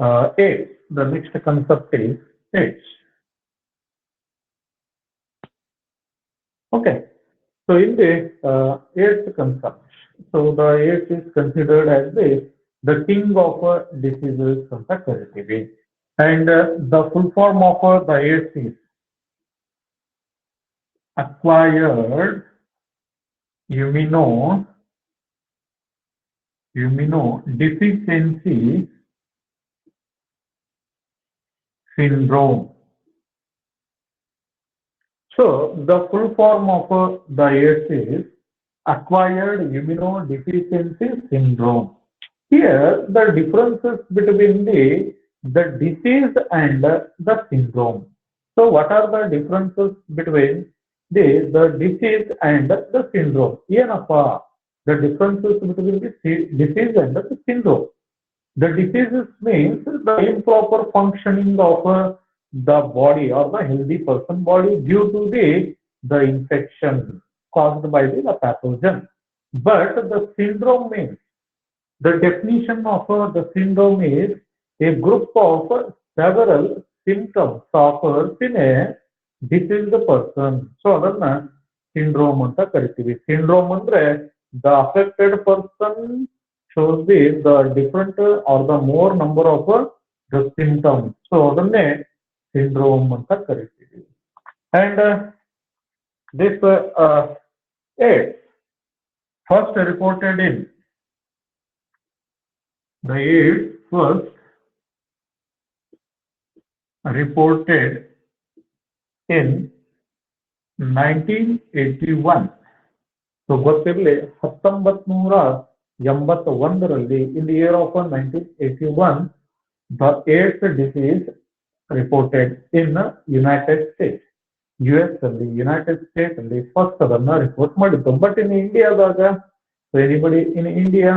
AIDS. The next concept is AIDS. Okay. So in the AIDS concept, so the AIDS is considered as the king of diseases from the category. And the full form of the AIDS is acquired immuno immunodeficiency syndrome. So the full form of the AIDS is acquired immunodeficiency syndrome. Here, the differences between the disease and the syndrome. So, what are the differences between the disease and the syndrome? ಏನಪ್ಪ the differences between the disease and the syndrome? The diseases means the improper functioning of the body or the healthy person body due to the infection caused by the pathogen. But the syndrome means the definition of the syndrome is a group of several symptoms occurs in a diseased person. So ಅದನ್ನ syndrome ಅಂತ ಕರಿತೀವಿ. Syndrome ಅಂದ್ರೆ the affected person shows the different or the more number of the symptoms. So ಅದನ್ನೇ syndrome ಅಂತ ಕರಿತೀವಿ. And this AIDS first reported in the AIDS first reported in 1981. So ಗೊತ್ತಿರಲಿ 1981ರಲ್ಲಿ in the year of 1981 the AIDS disease reported in United States. US ಅಲ್ಲಿ United States ಅಲ್ಲಿ first ಅದನ್ನ report ಮಾಡಿದ್ದು. But in ಇಂಡಿಯಾದಾಗ so anybody in India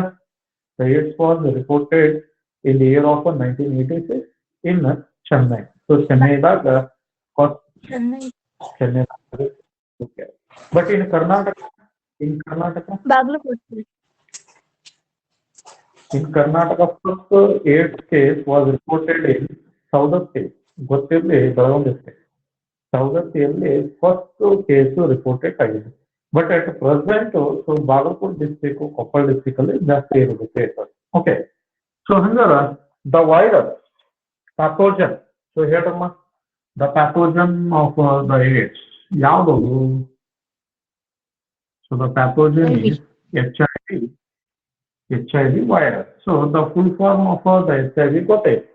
the AIDS was reported in the year of 1986 in Chennai. So Chennaidaga Chennai. Chennai. Okay. But in Karnataka Bagalkot. in Karnataka first AIDS case was reported in Saudatti. ಗೊತ್ತಿರಲಿ Belgaum district. Saudatti first case reported ಆಗಿದೆ. But at present, so Bagalkot district, Koppal district ಅಲ್ಲಿ ಜಾಸ್ತಿ ಇರೋದು cases. Okay. So ಹಂಗಾರ the virus pathogen. So ಹೇಳಮ್ಮ the pathogen of the AIDS. ಯಾವ್ದದು? So the pathogen is HIV virus. So the full form of the HIV ಗೊತ್ತೈತೆ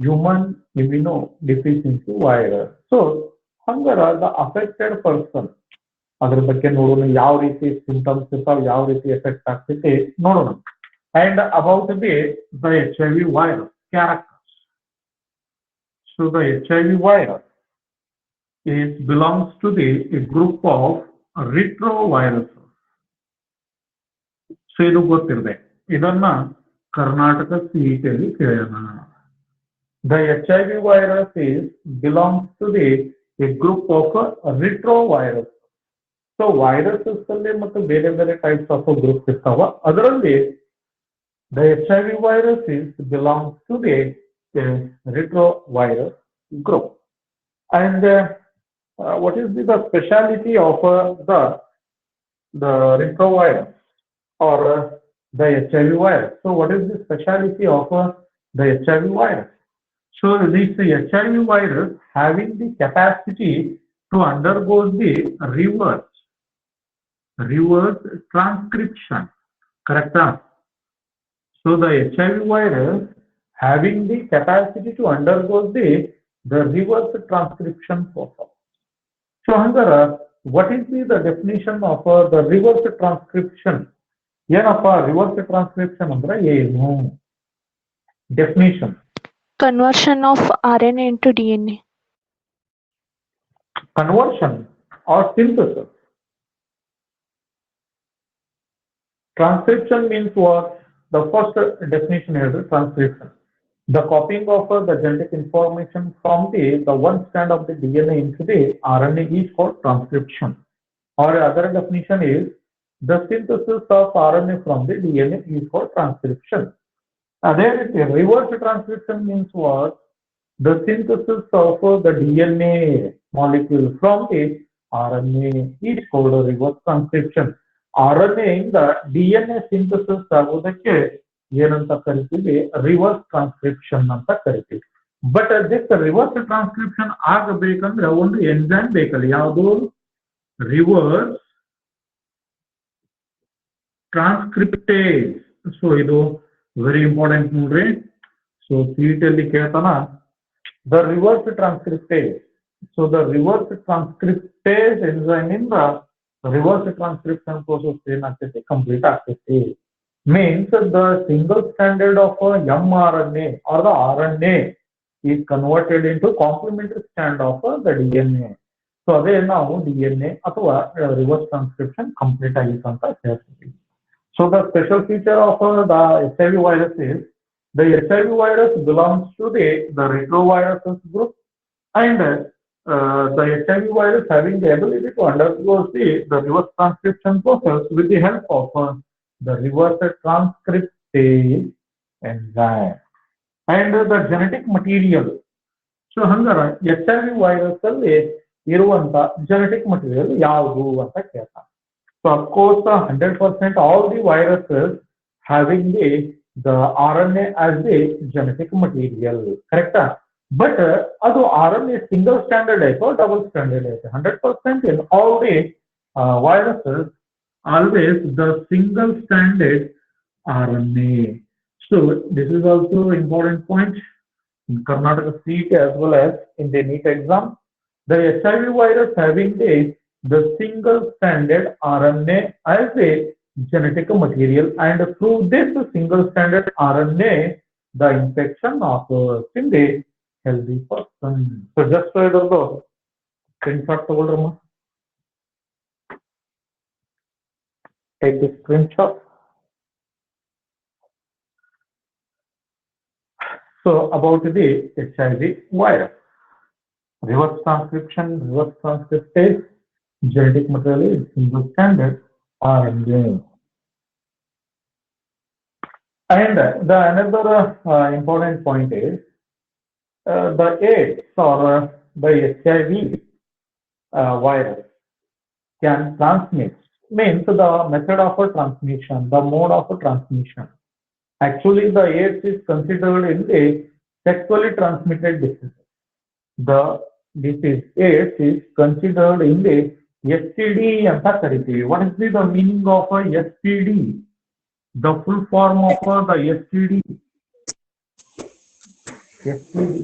human immunodeficiency virus. So ಹಂಗಾರ the affected person ಅದ್ರ ಬಗ್ಗೆ ನೋಡೋಣ ಯಾವ ರೀತಿ symptoms ಇರ್ತಾವ ಯಾವ ರೀತಿ ಎಫೆಕ್ಟ್ ಆಗ್ತೈತಿ ನೋಡೋಣ. And about the HIV virus characters. So the HIV virus belongs to a group of retroviruses. So ಇದು ಗೊತ್ತಿರಬೇಕು. ಇದನ್ನ ಕರ್ನಾಟಕ ಸಿಇಟಿಯಲ್ಲಿ ಕೇಳೋಣ. The HIV virus belongs to a group of retroviruses. So viruses ಅಲ್ಲಿ ಮತ್ತು ಬೇರೆ ಬೇರೆ ಟೈಪ್ಸ್ ಆಫ್ ಗ್ರೂಪ್ಸ್ ಇರ್ತಾವ. ಅದರಲ್ಲಿ the HIV virus belongs to the retrovirus group. And what is the speciality of the retrovirus or the HIV virus? So what is the speciality of the HIV virus? So this HIV virus having the capacity to undergo the reverse transcription. Correct? So the HIV virus having the capacity to undergo the reverse transcription process. So Hangara, what is the definition of the reverse transcription? Yenappa reverse transcription andre ಏನು? Definition. Conversion of RNA into DNA. Conversion or synthesis. Transcription means what? The first definition is transcription. The copying of the genetic information from the one strand of the DNA into the RNA is called transcription. Or other definition is the synthesis of RNA from the DNA is called transcription. ಅದೇ ರೀತಿ reverse transcription means what? The synthesis of the DNA molecule from the RNA is called a reverse transcription. RNA ಇಂದ DNA synthesis ಆಗೋದಕ್ಕೆ ಏನಂತ ಕರಿತೀವಿ, reverse transcription ಅಂತ ಕರಿತೀವಿ. But this reverse transcription ಆಗಬೇಕಂದ್ರೆ ಒಂದು ಎನ್ಸೈಮ್ ಬೇಕಲ್ಲ, ಯಾವುದು? Reverse transcriptase. ಸೊ ಇದು ವೆರಿ ಇಂಪಾರ್ಟೆಂಟ್ ನೋಡ್ರಿ. ಸೊ ಸಿಇಟಿ ಅಲ್ಲಿ ಕೇಳ್ತಾನ the reverse transcriptase. So the reverse transcriptase enzyme ಇಂದ ರಿವರ್ಸ್ ಟ್ರಾನ್ಸ್ಕ್ರಿಪ್ಷನ್ ಪ್ರೋಸೆಸ್ ಏನಾಗ್ತೈತಿ, ಕಂಪ್ಲೀಟ್ ಆಗ್ತೈತಿ. Means the single stranded of a mRNA or the RNA is converted into complementary strand of the DNA. So ಅದೇ ನಾವು DNA ಅಥವಾ reverse transcription complete ಆಗಿತ್ತು ಅಂತ ಹೇಳ್ತೀವಿ. So the special feature of the HIV virus is the HIV virus belongs to the retroviruses group, and the HIV virus having the ability to undergo the reverse transcription process with the help of the reverse transcriptase enzyme and the genetic material. So ಹಂಗಾರ HIV virus ಅಲ್ಲಿ ಇರುವಂತ genetic material ಯಾವುದು ಅಂತ ಕೇಳ್ತಾನೆ. So of course 100% all the viruses having the RNA as the genetic material, correct? But ಅದು RNA single stranded ಐತೋ double standard ಐತೆ? 100% in all the viruses always the single stranded RNA. So this is also important point in Karnataka CET as well as in the NEET exam. The HIV virus having the single stranded RNA as a genetic material, and through this single stranded RNA the infection occurs in the healthy person. So just so you know, screenshot ತಗೊಳ್ರಮ್ಮ. Take the screenshot. So about the HIV virus, reverse transcription, reverse transcriptase, genetic material is single stranded RNA. And the another important point is the AIDS or the HIV virus can transmit. Means the method of transmission, the mode of transmission. Actually, the AIDS is considered in the sexually transmitted disease. The disease AIDS is considered in the STD anta kariತೀವಿ. What is the meaning of a STD? The full form of the STD. STD,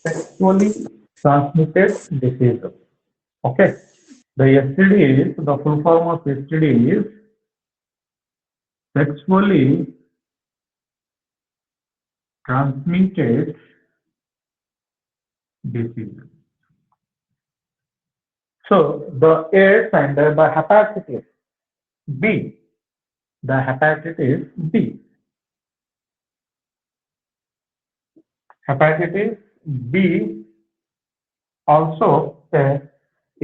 sexually transmitted disease. Okay. The STD is, the full form of STD is sexually transmitted disease. So the AIDS and the hepatitis B, the hepatitis B, hepatitis B also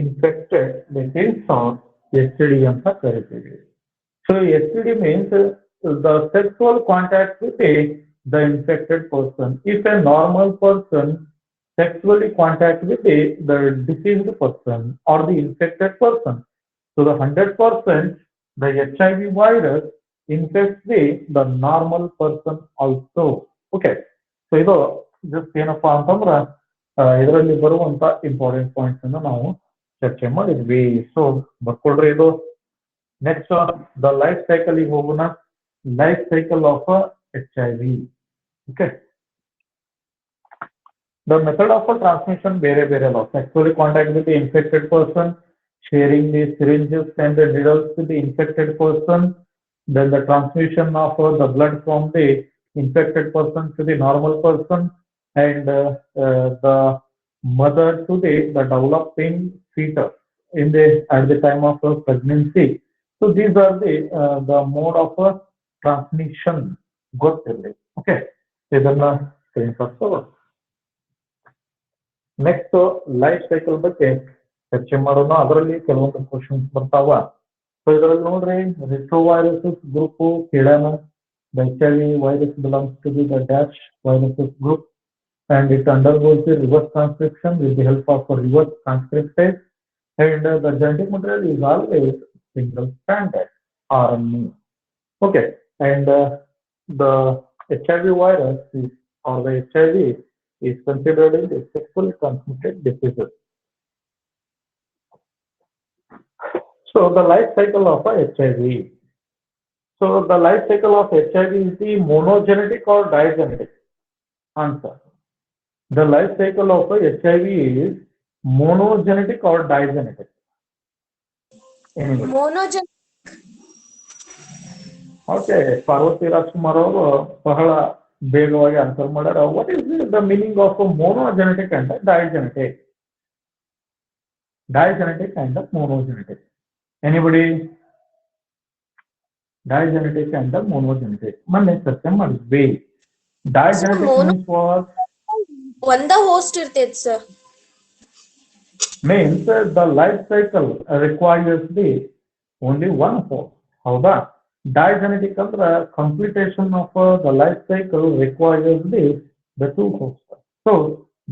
infected disease or STD anta kariತೀವಿ. So STD means the sexual contact with the infected person. If a normal person sexually contact with the diseased person or the infected person, so the 100% the HIV virus infects the normal person also. Okay. So ಇದು just ಏನಪ್ಪಾ ಅಂತಂದ್ರ ಇದರಲ್ಲಿ ಬರುವಂತ important points ಅನ್ನು ನಾವು ಚರ್ಚೆ ಮಾಡಿದ್ವಿ. So ಬರ್ಕೊಳ್ರಿ ಇದು. ನೆಕ್ಸ್ಟ್ ದ ಲೈಫ್ ಸೈಕಲ್ ಗೆ ಹೋಗೋಣ. Life cycle of HIV. Okay. The method of transmission ಬೇರೆ ಬೇರೆ ಅಲ್ಲ. Sexually contact with the infected person, sharing the syringes and the needles with the infected person, then the transmission of the blood from the infected person to the normal person, and the mother to the developing fetus in at the time of pregnancy. So these are the mode of transmission. ಗೊತ್ತಿರಲಿ. Okay, ಇದನ್ನ screenshot ತಗೊಳ್ಳಿ. Next life cycle ಬಗ್ಗೆ ಚರ್ಚೆ ಮಾಡೋಣ. ಅದರಲ್ಲಿ ಕೆಲವೊಂದು questions ಬರ್ತಾವ. So ಇದರಲ್ಲಿ ನೋಡ್ರಿ, ರಿಟ್ರೋವೈರಸಸ್ ಗ್ರೂಪ್ ಕೇಳೋಣ. The HIV virus belongs to the dash viruses group, and it undergoes the reverse transcription with the help of a reverse transcriptase, and the genetic material is always single stranded RNA. Okay, and the HIV virus is, or the HIV is considered as a sexually transmitted disease. So the life cycle of a HIV. So the life cycle of HIV is the monogenetic or digenetic? Answer. The life cycle of a HIV is monogenetic or digenetic? Anyway. Monogen. Okay, Parvati Rajkumar ಅವರು ಬಹಳ ಬೇಗವಾಗಿ answer ಮಾಡ್ಯಾರ. What is the meaning of a monogenetic and a digenetic? Digenetic and a monogenetic. Anybody? Digenetic and the monogenetic. ಮೊನ್ನೆ ಚರ್ಚೆ ಮಾಡಿದ್ವಿ. Digenetic means what? ಒಂದ host ಇರ್ತೈತಿ sir. Means the life cycle requires the only one host. ಹೌದಾ? Digenetic ಅಂದ್ರೆ completion of the life cycle requires the two hosts. So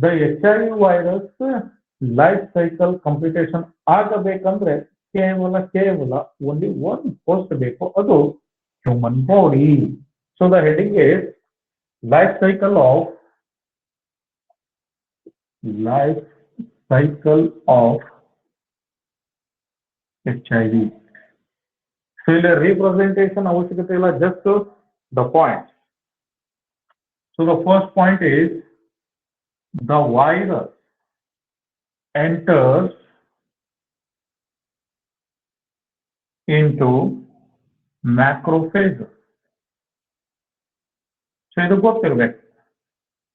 the HIV virus life cycle completion ಆಗಬೇಕಂದ್ರೆ ಕೇವಲ only one host ಬೇಕು, ಅದು human body. So the heading is life cycle of HIV. So the representation avashyakate illa, just the points. So the first point is the virus enters into macrophages. So ಇದು ಗೊತ್ತಿರಬೇಕು.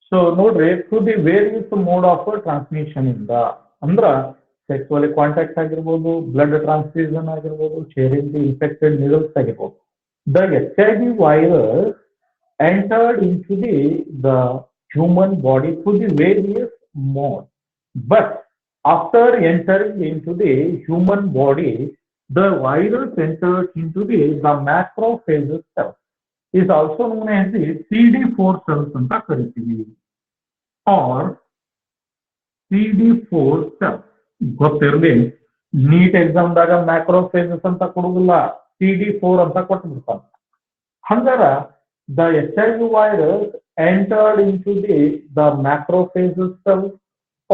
So ನೋಡ್ರಿ, through the various mode of transmission ಇಂದ ಅಂದ್ರ sexually contact ಆಗಿರ್ಬೋದು, blood transfusion ಆಗಿರ್ಬೋದು, sharing the infected needles ಆಗಿರ್ಬೋದು. The HIV virus entered into the human body through the various modes. But after entering into the human body, the virus enters into the macrophages cells. Is also known as the CD4 cells anta ಕರಿತೀವಿ, or CD4 cells. ಗೊತ್ತಿರಲಿ, NEET exam ದಾಗ macrophages ಅಂತ ಕೊಡುದಿಲ್ಲ, CD4 ಅಂತ ಕೊಟ್ಬಿಡ್ತಾನೆ. ಹಂಗಾರ the HIV virus entered into the macrophages cells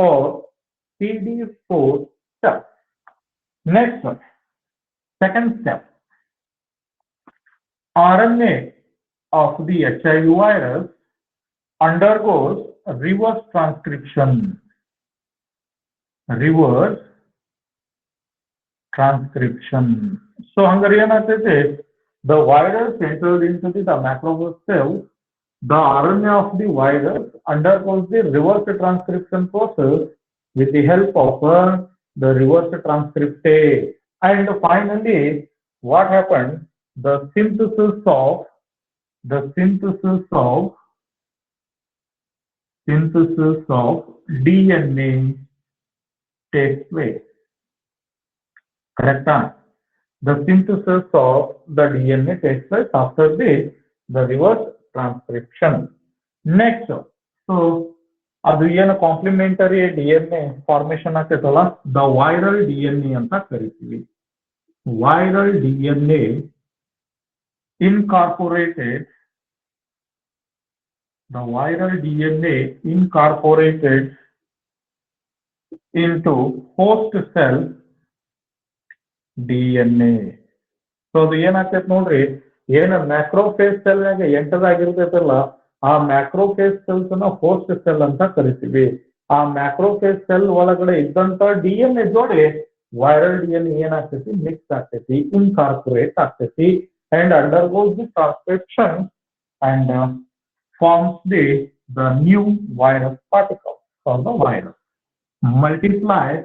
or CD4 cells. Next one, second step, RNA of the HIV virus undergoes reverse transcription. Reverse transcription. So hangari ಏನಾಗ್ತೈತೆ, the virus entered into the macrophage cell. The RNA of the virus undergoes the reverse transcription process with the help of the reverse transcriptase. And finally, what happened? The synthesis of DNA takes place. Correct? The synthesis of the DNA takes place after the reverse transcription. Next, so ಅದು ಏನು complementary DNA formation ಆಗ್ತೈತಲ್ಲ, the viral DNA ಅಂತ ಕರಿತೀವಿ. Viral DNA incorporated into host cell DNA. So ಅದು ಏನಾಗ್ತೈತೆ ನೋಡ್ರಿ, ಏನ ಮ್ಯಾಕ್ರೋಫೇಸ್ cell ನಾಗ enter ಆಗಿರ್ತೈತಲ್ಲ, ಆ ಮ್ಯಾಕ್ರೋಫೇಸ್ ಸೆಲ್ಸ್ ನ ಹೋಸ್ಟ್ ಸೆಲ್ ಅಂತ ಕರಿತೀವಿ. ಆ ಮ್ಯಾಕ್ರೋಫೇಸ್ ಸೆಲ್ ಒಳಗಡೆ ಇದ್ದಂತ DNA ಜೋಡಿ ವೈರಲ್ DNA ಏನಾಗ್ತೈತಿ, ಮಿಕ್ಸ್ ಆಗ್ತೈತಿ, ಇನ್ಕಾರ್ಪೊರೇಟ್ ಆಗ್ತೈತಿ, and undergoes the transcription and forms the new virus particle or the virus. Multiplies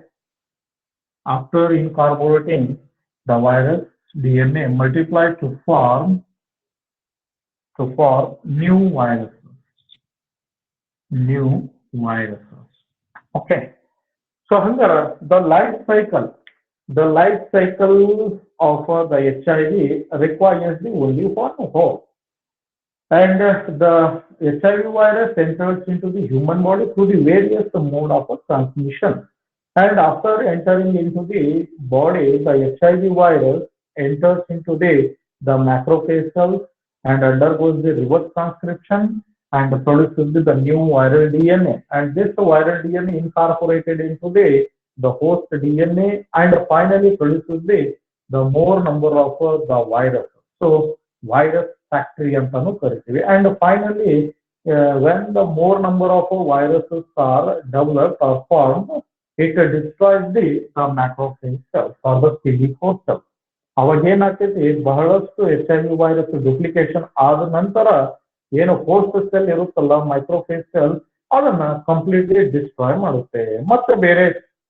after incorporating the virus DNA, multiplies to form new viruses. Okay. So hangara the life cycle of the HIV requires the only one host. And the HIV virus enters into the human body through the various mode of transmission. And after entering into the body, the HIV virus enters into the macrophage cells and undergoes the reverse transcription and produces the new viral DNA. And this viral DNA incorporated into the host DNA and finally produces the more number of the virus. So virus factory ಅಂತಾನು ಕರಿತೀವಿ. And finally, when the more number of viruses are developed or formed, it destroys the macrophage cells or the CD4 cells. ಅವಾಗ ಏನಾಗ್ತೈತಿ, ಬಹಳಷ್ಟು HIV virus duplication ಆದ ನಂತರ ಏನು host cell ಇರುತ್ತಲ್ಲ ಮೈಕ್ರೋಫೇಜ್ cell, ಅದನ್ನ ಕಂಪ್ಲೀಟ್ಲಿ ಡಿಸ್ಟ್ರಾಯ್ ಮಾಡುತ್ತೆ, ಮತ್ತೆ ಬೇರೆ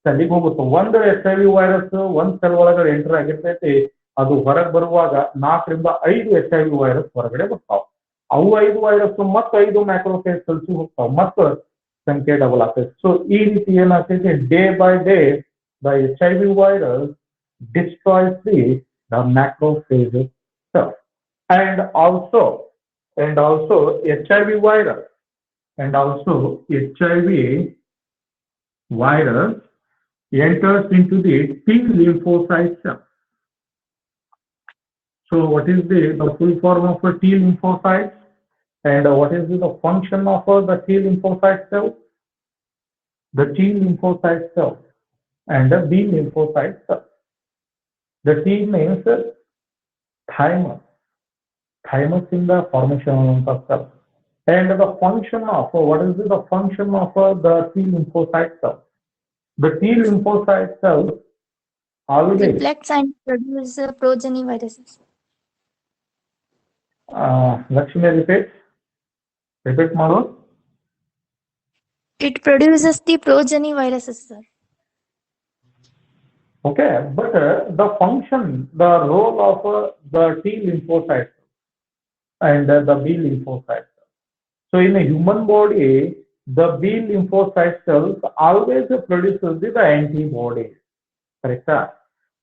ಸೆಲ್ಗೆ ಹೋಗುತ್ತೆ. ಒಂದು HIV ವೈರಸ್ ಒಂದ್ ಸೆಲ್ ಒಳಗಡೆ ಎಂಟರ್ ಆಗಿರ್ತೈತಿ, ಅದು ಹೊರಗೆ ಬರುವಾಗ 4 ರಿಂದ 5 HIV ವೈರಸ್ ಹೊರಗಡೆ ಬರ್ತಾವ. ಅವು 5 ವೈರಸ್ ಮತ್ತೆ 5 ಮ್ಯಾಕ್ರೋಫೇಜ್ ಸೆಲ್ಸ್ ಹೋಗ್ತಾವ, ಮತ್ತೆ ಸಂಖ್ಯೆ ಡಬಲ್ ಆಗ್ತೈತಿ. ಸೊ ಈ ರೀತಿ ಏನಾಗ್ತೈತಿ, day by day the HIV virus destroys the macrophage cells. And also HIV virus enters into the T lymphocyte cells. So what is the full form of a T lymphocyte, and what is the function of the T lymphocyte cell? The T lymphocyte cell and the B lymphocyte cell. The T means thymus. Thymus in the formation of cells. And the function of what is the function of the T lymphocyte cell? The T lymphocyte cells always reflects and produce progeny viruses. Lakshmi, repeat model. It produces the progeny viruses, sir. Okay, but the function, the role of the T lymphocytes and the B lymphocytes. So in a human body, the B lymphocyte cells always produces the antibodies. Correct?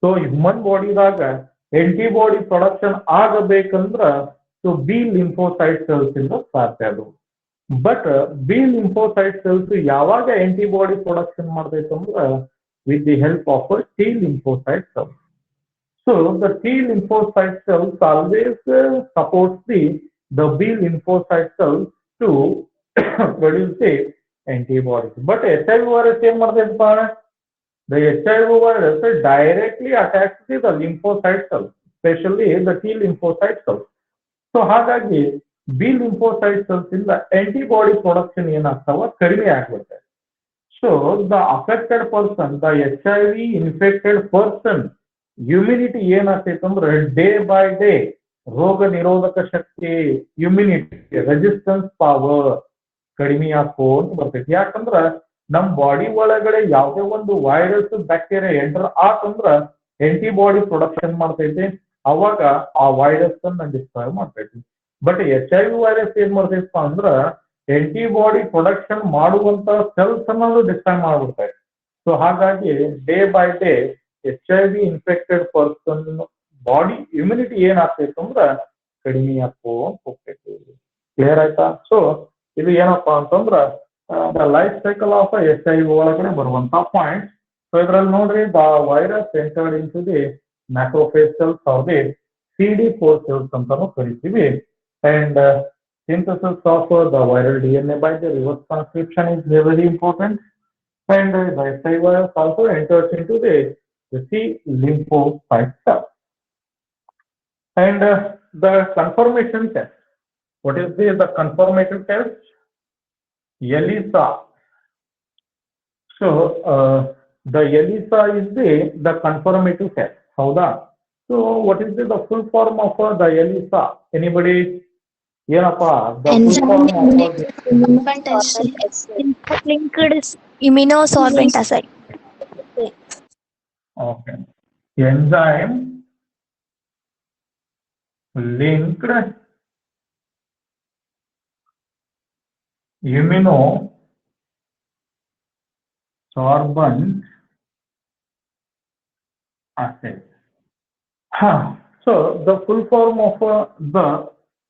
So human body daga antibody production ಆಗಬೇಕಂದ್ರ so B lymphocyte cells ಇಂದ ಸಾಧ್ಯ ಅದು. But B lymphocyte cells ಯಾವಾಗ antibody production ಮಾಡ್ತೈತಂದ್ರ with the help of a T lymphocyte cells. So the T lymphocyte cells always supports the B lymphocyte cells to produce the antibodies. But HIV virus ಏನ್ ಮಾಡ್ತೈತಪ್ಪ, the HIV virus directly attacks the lymphocyte cells, especially the T lymphocyte cells. So ಹಾಗಾಗಿ B lymphocyte cells ಇಂದ antibody production ಏನಾಗ್ತಾವ, ಕಡಿಮೆ ಆಗುತ್ತೆ. So the affected person, the HIV infected person, immunity ಏನಾಗ್ತೈತಂದ್ರೆ day by day ರೋಗ ನಿರೋಧಕ ಶಕ್ತಿ, immunity, resistance power ಕಡಿಮೆ ಆಗ್ಕೊಂಡು ಬರ್ತೈತಿ. ಯಾಕಂದ್ರ ನಮ್ ಬಾಡಿ ಒಳಗಡೆ ಯಾವುದೇ ಒಂದು ವೈರಸ್ ಬ್ಯಾಕ್ಟೀರಿಯಾ ಎಂಟರ್ ಆತಂದ್ರ ಆಂಟಿಬಾಡಿ ಪ್ರೊಡಕ್ಷನ್ ಮಾಡ್ತೈತಿ, ಅವಾಗ ಆ ವೈರಸ್ ಅನ್ನ ಡಿಸ್ಟ್ರಾಯ್ ಮಾಡ್ತೈತಿ. ಬಟ್ HIV ವೈರಸ್ ಏನ್ ಮಾಡ್ತೈತಪ್ಪ ಅಂದ್ರ ಆಂಟಿಬಾಡಿ ಪ್ರೊಡಕ್ಷನ್ ಮಾಡುವಂತ ಸೆಲ್ಸ್ ಅನ್ನೋದು ಡಿಸ್ಟ್ರಾಯ್ ಮಾಡ್ಬಿಡ್ತಾರೆ. ಸೊ ಹಾಗಾಗಿ day by day HIV infected person body immunity ಏನಾಗ್ತೈತೆ ಅಂದ್ರ ಕಡಿಮೆ ಆಗ್ಕೊಂಡ್ ಹೋಗ್ತೈತಿ. ಕ್ಲಿಯರ್ ಆಯ್ತಾ? ಸೊ ಇದು ಏನಪ್ಪಾ ಅಂತಂದ್ರ the life cycle of HIV ಒಳಗಡೆ ಬರುವಂತ ಪಾಯಿಂಟ್. ಸೊ ಇದ್ರಲ್ಲಿ ನೋಡ್ರಿ, the virus entered into the macrophage cells are the CD4 cells ಅಂತಾನು ಕರಿತೀವಿ. And synthesis of the viral DNA by the reverse transcription is very important. And the HIV virus also enters into the T lymphocyte cell. And the confirmation test. What is the confirmation test? ELISA. So the ELISA is the confirmative test. Howda? So what is the full form of the ELISA? Anybody? ಏನಪ್ಪಾ Linked immunosorbent assay. Okay. Enzyme linked immunosorbent assay. So the full form of the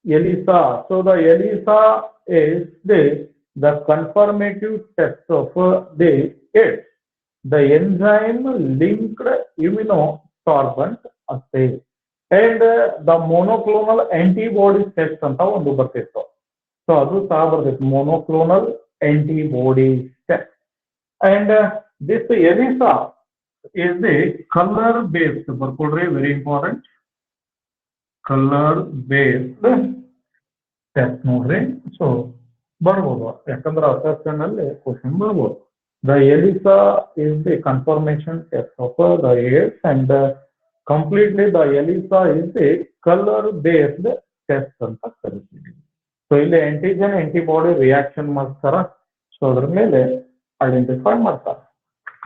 ELISA. So the ELISA is the confirmative test of the AIDS, the enzyme linked immunosorbent assay, and the monoclonal antibody test ಅಂತ ಒಂದು ಬರ್ತಿತ್ತು. So ಅದು ಸಹ ಬರ್ತಿತ್ತು, monoclonal antibody test. And this ELISA is the color based, ಬರ್ಕೊಡ್ರಿ, very important, color based test ನೋಡ್ರಿ. So ಬರ್ಬೋದು, ಯಾಕಂದ್ರೆ assessment ಅಲ್ಲಿ ಕ್ವಶನ್ ಬರ್ಬೋದು. The ELISA is the confirmation test of the AIDS, and completely the ELISA is the color based test ಅಂತ ಕರಿತೀವಿ. So ಇಲ್ಲಿ antigen antibody reaction ಮಾಡ್ತಾರ, so ಅದ್ರ ಮೇಲೆ ಐಡೆಂಟಿಫೈ ಮಾಡ್ತಾರೆ.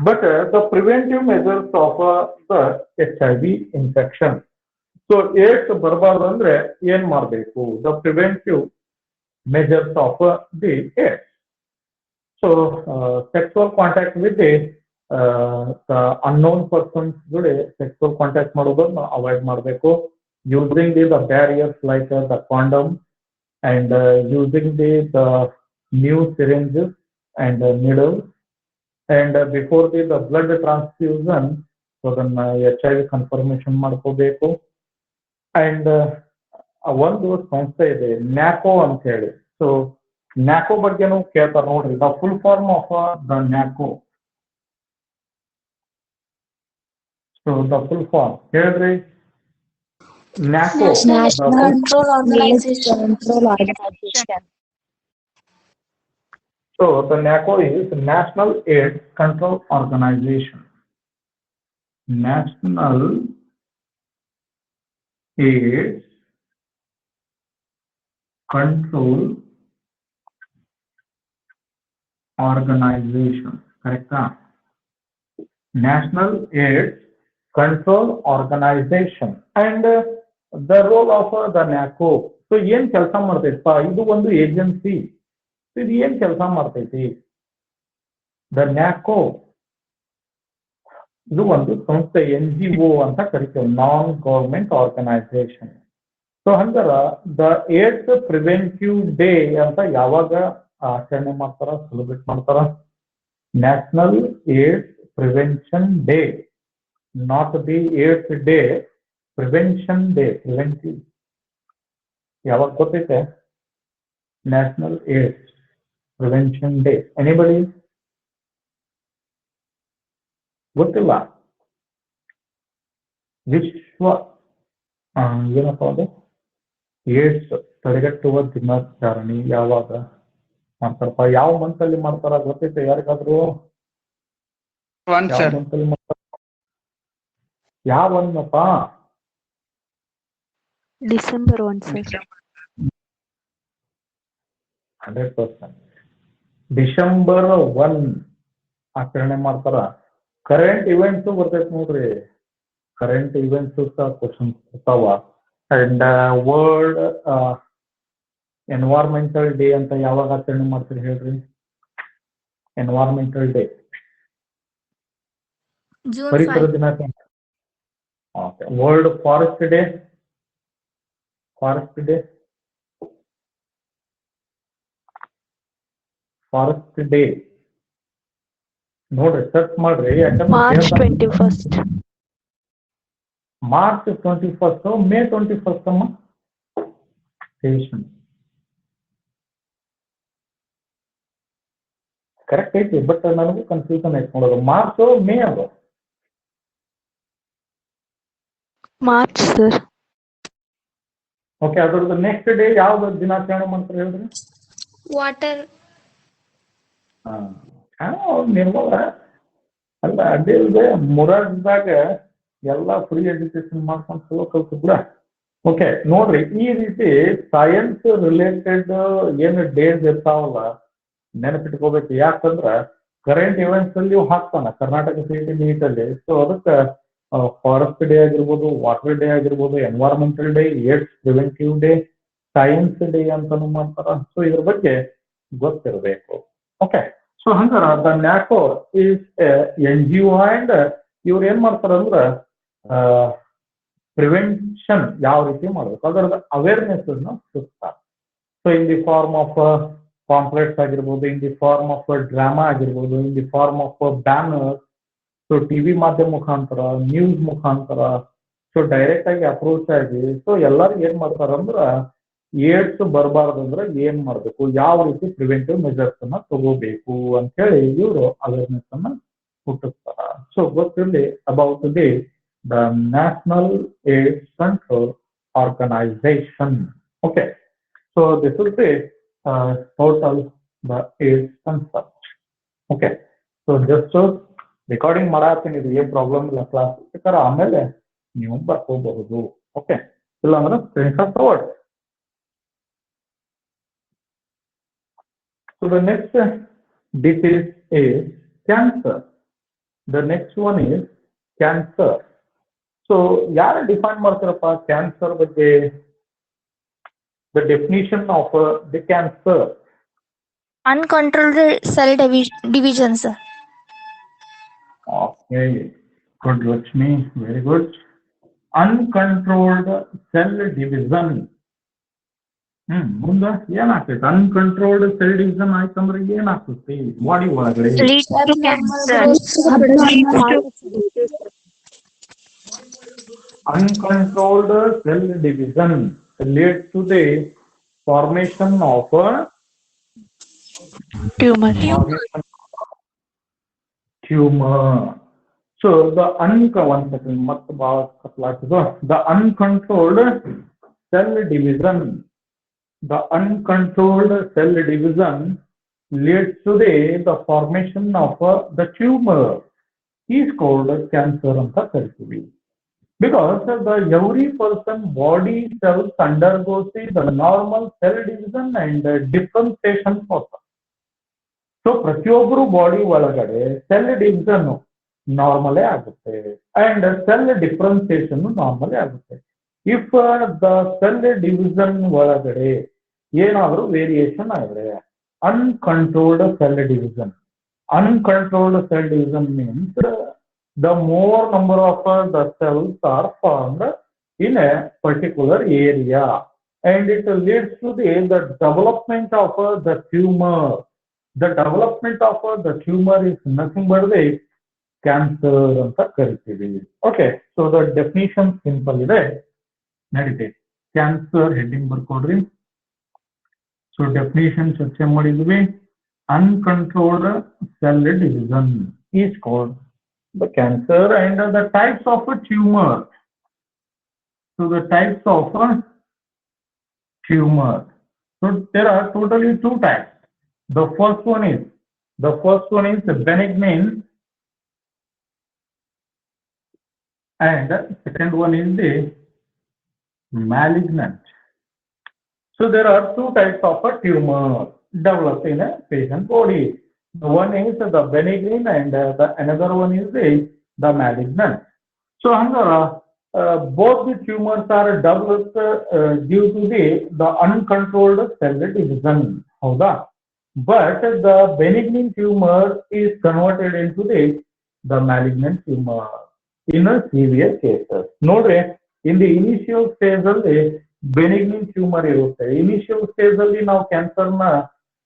But the preventive measures of the HIV infection. So AIDS ಬರಬಾರ್ದು ಅಂದ್ರೆ ಏನ್ ಮಾಡಬೇಕು? The preventive measures of the AIDS. So sexual contact with the unknown persons ಜೊತೆ sexual contact ಮಾಡೋದನ್ನ ಅವಾಯ್ಡ್ ಮಾಡಬೇಕು. Using the barriers like the condom, and using the new syringes and needles, and before the blood transfusion, so ಅದನ್ನ HIV confirmation ಮಾಡ್ಕೋಬೇಕು. And ಒಂದು ಸಂಸ್ಥೆ ಇದೆ ನ್ಯಾಕೋ ಅಂತ ಹೇಳಿ. ಸೊ ನ್ಯಾಕೋ ಬಗ್ಗೆನೂ ಕೇಳ್ತಾರೆ ನೋಡ್ರಿ. The full form of the NACO. So the full form ಹೇಳ್ರಿ. NACO. National Control Organization. Control Organization. So the NACO is National AIDS Control Organization. National AIDS Control Organization. Correct? National AIDS Control Organization. And the role of the NACO. So ಏನ್ ಕೆಲಸ ಮಾಡ್ತೈತಪ್ಪ? ಇದು ಒಂದು agency. ಇದು ಏನ್ ಕೆಲಸ ಮಾಡ್ತೈತಿ? The ನ್ಯಾಕೋ ಇದು ಒಂದು ಸಂಸ್ಥೆ, NGO ಅಂತ ಕರಿತೇವೆ, ನಾನ್ ಗವರ್ಮೆಂಟ್ ಆರ್ಗನೈಸೇಷನ್. ಸೊ ಹಂಗಾರ ದ ಏಡ್ಸ್ ಪ್ರಿವೆಂಟಿವ್ ಡೇ ಅಂತ ಯಾವಾಗ ಆಚರಣೆ ಮಾಡ್ತಾರ, ಸೆಲೆಬ್ರೇಟ್ ಮಾಡ್ತಾರ? National AIDS prevention day, not the AIDS day, prevention day, preventive. ಯಾವಾಗ ಗೊತ್ತೈತೆ? National AIDS prevention day. Anybody? ಗೊತ್ತಿಲ್ಲ? ವಿಶ್ವ ಏನಪ್ಪ ಅದು ಏಡ್ಸ್ ತಡೆಗಟ್ಟುವ ದಿನಾಚರಣೆ ಯಾವಾಗ ಮಾಡ್ತಾರಪ್ಪ? ಯಾವ ಮಂತ್ ಅಲ್ಲಿ ಮಾಡ್ತಾರ ಗೊತ್ತೈತೆ ಯಾರಿಗಾದ್ರು? ಯಾವ ಮಂತ್ ಅಲ್ಲಿ ಮಾಡ್ತಾರ? ಯಾವನ್ನಪ್ಪ? December 1, sir. 100%. ಡಿಸೆಂಬರ್ 1 ಆಚರಣೆ ಮಾಡ್ತಾರ. ಕರೆಂಟ್ ಇವೆಂಟ್ಸ್ ಬರ್ತೈತೆ ನೋಡ್ರಿ. ಕರೆಂಟ್ ಇವೆಂಟ್ಸ್ ಕ್ವಶನ್ಸ್ ಬರ್ತಾವ. ಅಂಡ್ ವರ್ಲ್ಡ್ ಎನ್ವೈರ್ಮೆಂಟಲ್ ಡೇ ಅಂತ ಯಾವಾಗ ಆಚರಣೆ ಮಾಡ್ತೀರಿ ಹೇಳ್ರಿ? ಎನ್ವೈರ್ಮೆಂಟಲ್ ಡೇ, June ಪರಿಸರ 5. ದಿನಾಚರಣೆ. Okay. World forest day, forest day, forest day ನೋಡ್ರಿ, ಸರ್ಚ್ ಮಾಡ್ರಿ. March 21st. March 21st, May 21st ಅಮ್ಮ. ಕರೆಕ್ಟ್ ಐತಿ, ಬಟ್ ನನಗೂ ಕನ್ಫ್ಯೂಷನ್ ಐತಿ ನೋಡೋದು. ಮಾರ್ಚ್ ಮೇ ಅದು? March, sir. ಓಕೆ. ಅದ್ರದ್ದು ನೆಕ್ಸ್ಟ್ ಡೇ ಯಾವ್ದು ದಿನಾಚರಣೆ ಮಾಡ್ತಾರೆ ಹೇಳ್ರಿ? Water. ನಿರ್ಮಲ ಅಲ್ಲ, ಅಡ್ಡಿಲ್ದೆ ಮುರಾರ್ಜಿದಾಗ ಎಲ್ಲ ಫ್ರೀ ಎಜುಕೇಶನ್ ಮಾಡ್ಕೊಂಡು ಚಲೋ ಕಲ್ತು ಕೂಡ. ಓಕೆ ನೋಡ್ರಿ, ಈ ರೀತಿ ಸೈನ್ಸ್ ರಿಲೇಟೆಡ್ ಏನು ಡೇಸ್ ಇರ್ತಾವಲ್ಲ ನೆನಪಿಟ್ಕೋಬೇಕು. ಯಾಕಂದ್ರ ಕರೆಂಟ್ ಇವೆಂಟ್ಸ್ ಅಲ್ಲಿ ಹಾಕ್ತಾನ ಕರ್ನಾಟಕ CET NEET ಅಲ್ಲಿ. ಸೊ ಅದಕ್ಕೆ ಫಾರೆಸ್ಟ್ ಡೇ ಆಗಿರ್ಬೋದು, ವಾಟರ್ ಡೇ ಆಗಿರ್ಬೋದು, environmental day, AIDS preventive day, science day ಅಂತಾನು ಮಾಡ್ತಾರ. ಸೊ ಇದ್ರ ಬಗ್ಗೆ ಗೊತ್ತಿರಬೇಕು. ಓಕೆ. ಸೊ ಹಂಗಾರ ದ ನ್ಯಾಕೋ ಈಸ್ NGO, ಅಂಡ್ ಇವ್ರು ಏನ್ ಮಾಡ್ತಾರಂದ್ರ ಪ್ರಿವೆನ್ಷನ್ ಯಾವ ರೀತಿ ಮಾಡಬೇಕು ಅದರದ ಅವೇರ್ನೆಸ್ ಅನ್ನು ಸೃಷ್ಟಿಸ್ತಾರೆ. So in the form of pamphlets ಆಗಿರ್ಬೋದು, in the form of drama ಆಗಿರ್ಬೋದು, in the form of banner, so TV ಮಾಧ್ಯಮ ಮುಖಾಂತರ, ನ್ಯೂಸ್ ಮುಖಾಂತರ, ಸೊ ಡೈರೆಕ್ಟ್ ಆಗಿ ಅಪ್ರೋಚ್ ಆಗಿ ಸೊ ಎಲ್ಲರೂ ಏನ್ ಮಾಡ್ತಾರಂದ್ರ ಏಡ್ಸ್ ಬರಬಾರ್ದಂದ್ರೆ ಏನ್ ಮಾಡ್ಬೇಕು, ಯಾವ ರೀತಿ ಪ್ರಿವೆಂಟಿವ್ ಮೆಜರ್ಸ್ ಅನ್ನ ತಗೋಬೇಕು ಅಂತ ಹೇಳಿ ಇವರು ಅವೇರ್ನೆಸ್ ಅನ್ನ ಹುಟ್ಟಿಸ್ತಾರ. ಸೊ ಗೊತ್ತಿರಲಿ about the national AIDS control organisation. Okay, so this is the total the AIDS concept. Okay, so just recording ಮಾಡತ್ತೀನಿ, ಇದು ಏನ್ ಪ್ರಾಬ್ಲಮ್ ಇಲ್ಲ, ಕ್ಲಾಸ್ ಬೇಕಾದ್ರೆ ಆಮೇಲೆ ನೀವು ಬರ್ಕೋಬಹುದು. ಓಕೆ, ಇಲ್ಲಾಂದ್ರೆ ಸ್ಕ್ರೀನ್ಶಾಟ್ ತಗೊಳ್ಳಿ. So the next disease is cancer. The next one is cancer. So ಯಾರು ಡಿಫೈನ್ ಮಾಡ್ತಾರಪ್ಪ ಕ್ಯಾನ್ಸರ್ ಬಗ್ಗೆ? The definition of the cancer. Uncontrolled cell division, sir. Okay, good Lakshmi, very good. Uncontrolled cell division. ಮುಂದೆ ಏನಾಗ್ತೈತೆ? Uncontrolled cell division ಆಯ್ತಂದ್ರೆ ಏನಾಗ್ತೈತಿ body ಒಳಗಡೆ? Uncontrolled cell division leads to the formation of Tumor. So the uncontrolled cell division leads to the formation of the tumor is called cancer anta karitivi. Because every person body cells undergoes the normal cell division and differentiation process. So ಪ್ರತಿಯೊಬ್ಬರು body ಒಳಗಡೆ cell division ನಾರ್ಮಲೇ ಆಗುತ್ತೆ and sell differentiation ನಾರ್ಮಲೇ ಆಗುತ್ತೆ. If the cell division ಒಳಗಡೆ ಏನಾದರೂ variation ಆದರೆ uncontrolled cell division. Uncontrolled cell division means the more number of the cells are formed in a particular area and it leads to the development of the tumor. The development of the tumor is nothing but the cancer anta karitivi. Okay, so the definition simple ide nadite. Cancer heading barkodri. So definition ಚರ್ಚೆ ಮಾಡಿದ್ವಿ. Uncontrolled cell division is called the cancer and the types of a tumor. So the types of a tumor. So there are totally two types. The first one is benign and second one is the malignant. So there are two types of a tumor developed in a patient body. The one is the benign and another one is the malignant. So both the tumors are developed due to the uncontrolled cell division. Howda? But the benign tumor is converted into the malignant tumor in a severe cases. Nodre, in the initial stage alli benign tumor irutte. Initial stage alli ನಾವು cancer ನ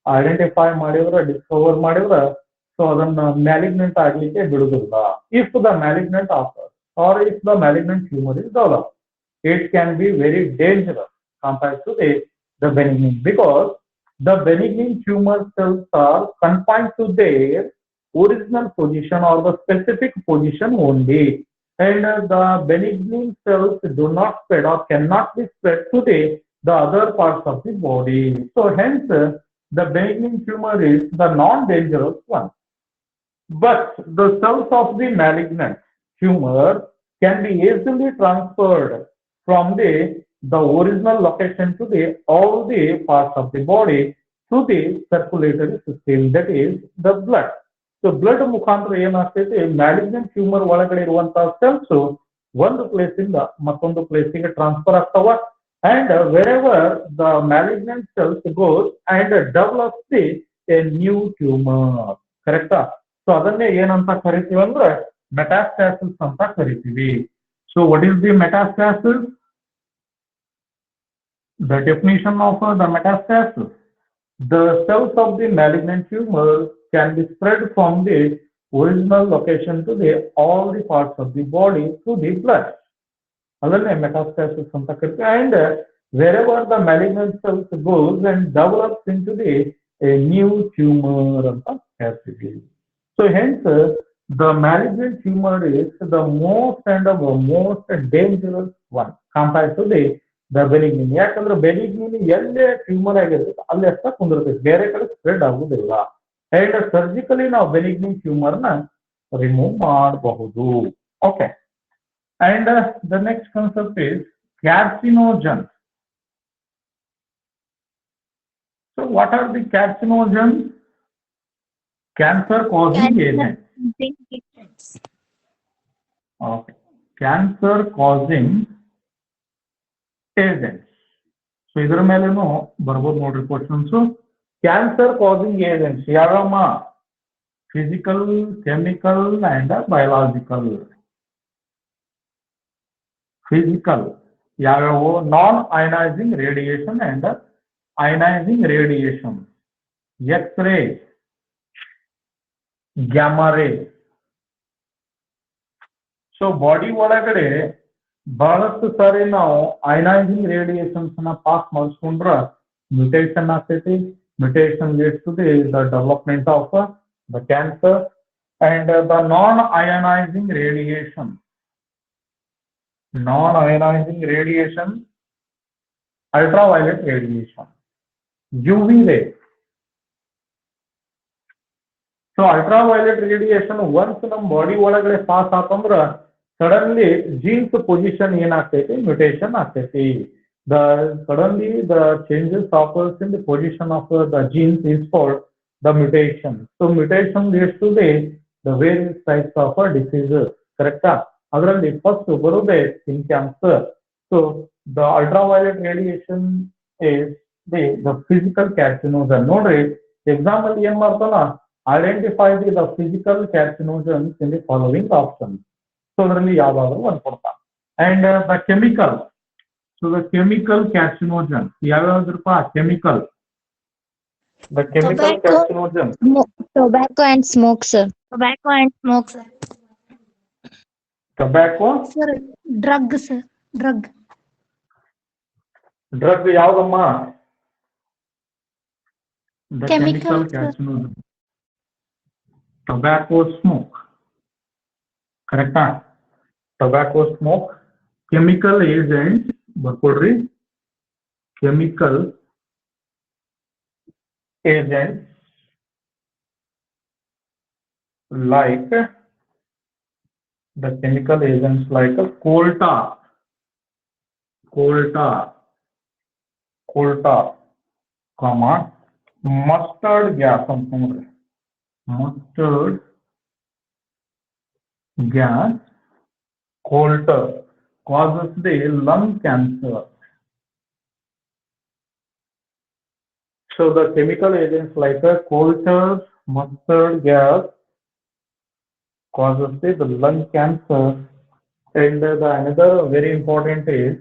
identify ಮಾಡಿದ್ರೆ Discover ಮಾಡಿದ್ರೆ so ಅದನ್ನ malignant ಆಗ್ಲಿಕ್ಕೆ ಬಿಡುದಿಲ್ಲ. If the malignant offer or if the malignant tumor is developed, it can be very dangerous compared to the benign, because the benign tumor cells are confined to their original position or the specific position only, and the benign cells do not spread or cannot be spread to the other parts of the body. So hence the benign tumor is the non-dangerous one. But the cells of the malignant tumor can be easily transferred from the original location to all the parts of the body through the circulatory system, that is the blood. So blood ಮುಖಾಂತರ ಏನಾಗ್ತೈತೆ, malignant tumour ಒಳಗಡೆ ಇರುವಂತಹ cells ಒಂದು place ಇಂದ ಮತ್ತೊಂದು ಪ್ಲೇಸಿಗೆ transfer ಆಗ್ತಾವ and wherever the malignant cells goes and develops a new tumor. Correct? So ಅದನ್ನೇ ಏನಂತ ಕರಿತೀವಿ ಅಂದ್ರೆ ಮೆಟಾಸ್ಟಾಸಿಸ್ ಅಂತ ಕರಿತೀವಿ. So what is the metastasis? The definition of the metastasis. The cells of the malignant tumor can be spread from the original location to the all the parts of the body through the blood. ಅದನ್ನೇ metastasis ಅಂತ ಕರಿತೀವಿ. And wherever the malignant cells goes and develops into the a new tumor ಅಂತ ಹೇಳ್ತೀವಿ. So hence the malignant tumor is the most dangerous one compared to the benign. ಯಾಕಂದ್ರೆ benign ಎಲ್ಲೇ tumour ಆಗಿರ್ತದೆ ಅಲ್ಲಿ ಅಷ್ಟ ಕುಂದಿರ್ತೈತೆ, ಬೇರೆ ಕಡೆ ಸ್ಪ್ರೆಡ್ ಆಗುದಿಲ್ಲ. ಅಂಡ್ ಸರ್ಜಿಕಲಿ ನಾವು benign ಟ್ಯೂಮರ್ ನ ರಿಮೂವ್ ಮಾಡಬಹುದು. Okay. And the next concept is carcinogens. So what are the carcinogens? Cancer causing agents. Okay. Cancer causing agents. So ಇದರ ಮೇಲೇನು ಬರ್ಬೋದು ನೋಡ್ರಿ ಕ್ವಶನ್ಸ್. ಕ್ಯಾನ್ಸರ್ ಕಾಸಿಂಗ್ ಏಜೆಂಟ್ಸ್ ಯಾವಮ್ಮ? Physical, chemical and biological. Physical, ಯಾವ್ಯಾವು? Non ionising radiation and ionising radiation, X-ray, gamma ray. So body ಒಳಗಡೆ ಬಹಳಷ್ಟು ಸಾರಿ ನಾವು ಅಯನೈಸಿಂಗ್ ರೇಡಿಯೇಷನ್ಸ್ ನ ಪಾಸ್ ಮಾಡಿಸ್ಕೊಂಡ್ರ ಮ್ಯೂಟೇಷನ್ ಆಗ್ತೈತಿ. Mutation leads to the development of the cancer. And the non ionising radiation, non-ionizing radiation, ultraviolet radiation, UV ray. So ultraviolet radiation once ನಮ್ಮ body ಒಳಗಡೆ pass ಆತಂದ್ರ ಸಡನ್ಲಿ ಜೀನ್ಸ್ ಪೊಸಿಷನ್ ಏನಾಗ್ತೈತಿ? Mutation ಆಗ್ತೈತಿ. Suddenly the changes occurs in the position of the genes is called the mutation. So mutation leads to the various types of diseases. Correct? ಅದರಲ್ಲಿ first ಬರೋದೇ skin cancer. So the ultraviolet radiation is the physical carcinogen. ನೋಡ್ರಿ exam ಅಲ್ಲಿ ಏನ್ ಮಾಡ್ತಾನ? Identify the physical carcinogens in the following option. So ಅದರಲ್ಲಿ ಯಾವ್ದಾದ್ರು ಒಂದು ಕೊಡ್ತಾನ. And the chemical. So the chemical carcinogen ಯಾವ್ಯಾವ್ದ್ರಪ್ಪ? Chemical, the chemical carcinogen. Tobacco and smoke, sir. Tobacco and smoke, sir. Tobacco, Sir, drug, sir. Drug. Drug ಯಾವ್ದಮ್ಮ? The Chemical, chemical sir. Carcinogen. Tobacco smoke. ಕರೆಕ್ಟಾ? Tobacco smoke. Chemical agent ಬರ್ಕೊಡ್ರಿ. Chemical agent like the chemical agents like coal tar, comma, mustard gas, mustard gas, coal tar causes the lung cancer. So the chemical agents like coal tar, mustard gas causes the lung cancer. And the another very important is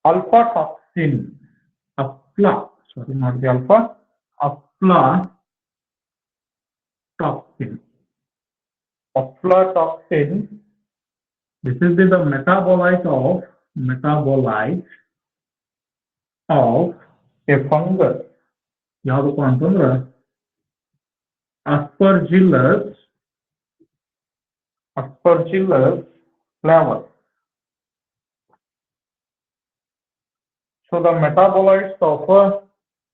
alpha toxin, aflatoxin. This is the metabolite of a fungus. ಯಾವ್ದಪ್ಪ ಅಂತಂದ್ರ Aspergillus flavus. So the metabolites of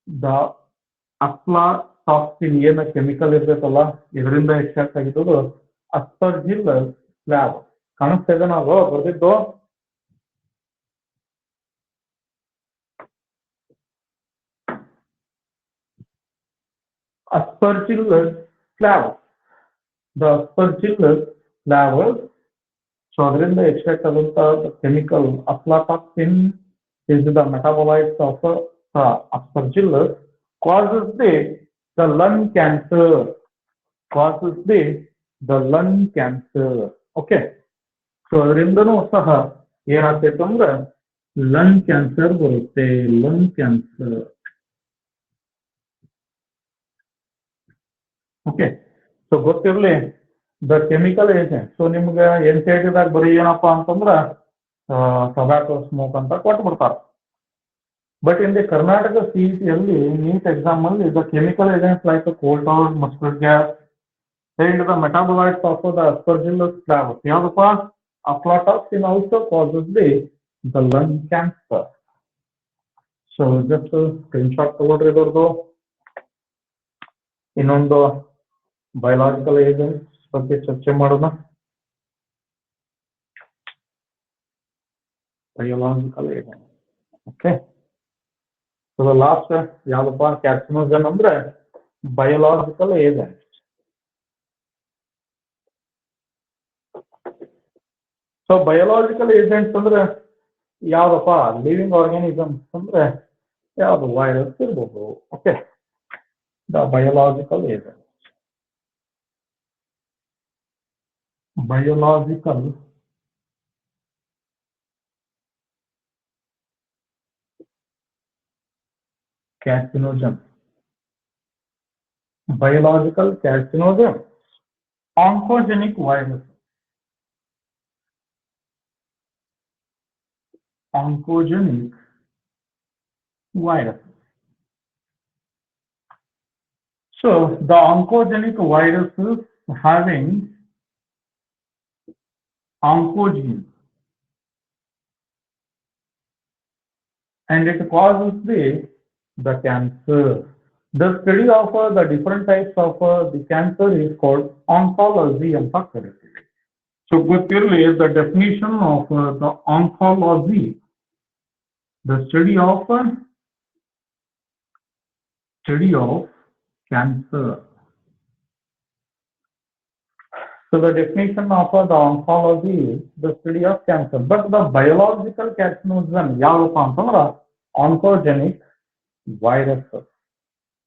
the aflatoxin ಏನು chemical ಇರ್ತೈತಲ್ಲ ಇದರಿಂದ extract ಆಗಿದ್ದು Aspergillus flavus. ಕಾಣಿಸ್ತಾ ಇದೆ ನಾವು ಬರ್ದಿದ್ದು? Aspergillus flavus. The Aspergillus flavus. So ಅದರಿಂದ ಎಕ್ಸ್ಟ್ರಾಕ್ಟ್ ಆಗುವಂತ chemical aflatoxin is the metabolites of Aspergillus causes the lung cancer. Okay. So ಅದರಿಂದನೂ ಸಹ ಏನಾಗ್ತೈತೆ ಅಂದ್ರೆ ಲಂಗ್ ಕ್ಯಾನ್ಸರ್ ಬರುತ್ತೆ. Lung cancer. ಓಕೆ. ಸೊ ಗೊತ್ತಿರಲಿ ದ ಕೆಮಿಕಲ್ ಏಜೆಂಟ್. ಸೊ ನಿಮ್ಗೆ NCERT ದಾಗ ಬರೀ ಏನಪ್ಪಾ ಅಂತಂದ್ರ ಟೊಬ್ಯಾಕೋ ಸ್ಮೋಕ್ ಅಂತ ಕೊಟ್ಬಿಡ್ತಾರ. But in the Karnataka CET ಅಲ್ಲಿ ನೀಟ್ ಎಕ್ಸಾಮ್ ಅಲ್ಲಿ the chemical agents like coal tar, mustard gas and the metabolites of the aspergillus flavus. ಯಾವ್ದಪ್ಪ aflatoxin also causes the lung cancer. So just screenshot ತಗೊಳ್ರಿ ಇದ್ರದ್ದು. ಇನ್ನೊಂದು biological agents ಬಗ್ಗೆ ಚರ್ಚೆ ಮಾಡೋಣ. Biological agent. Okay. So last ಯಾವ್ದಪ್ಪ ಕ್ಯಾರ್ಸಿನೋಜನ್ ಅಂದ್ರೆ biological agent. So biological agents ಅಂದ್ರೆ ಯಾವ್ದಪ್ಪ ಲಿವಿಂಗ್ ಆರ್ಗ್ಯಾನಿಸಮ್ಸ್ ಅಂದ್ರೆ ಯಾವ್ದು ವೈರಸ್ ಇರ್ಬೋದು. Okay. The biological agent. Biological carcinogen. Biological carcinogen. Oncogenic virus. Oncogenic virus. So the oncogenic viruses having oncogene and it causes the cancer. The study of the different types of the cancer is called oncology and pathology. So clearly the definition of the oncology, the study of cancer. So the definition of the oncology is the study of cancer. But the biological carcinogen, ಯಾವಪ್ಪ ಅಂತಂದ್ರೆ oncogenic viruses.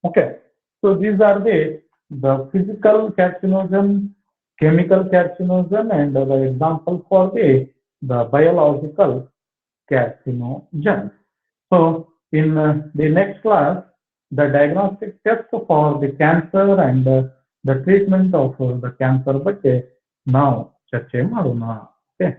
Okay. So these are the physical carcinogen, chemical carcinogen, and the example for the biological carcinogen. So in the next class, the diagnostic test for the cancer and the treatment of the cancer ಬಗ್ಗೆ ನಾವು ಚರ್ಚೆ ಮಾಡೋಣ. Okay.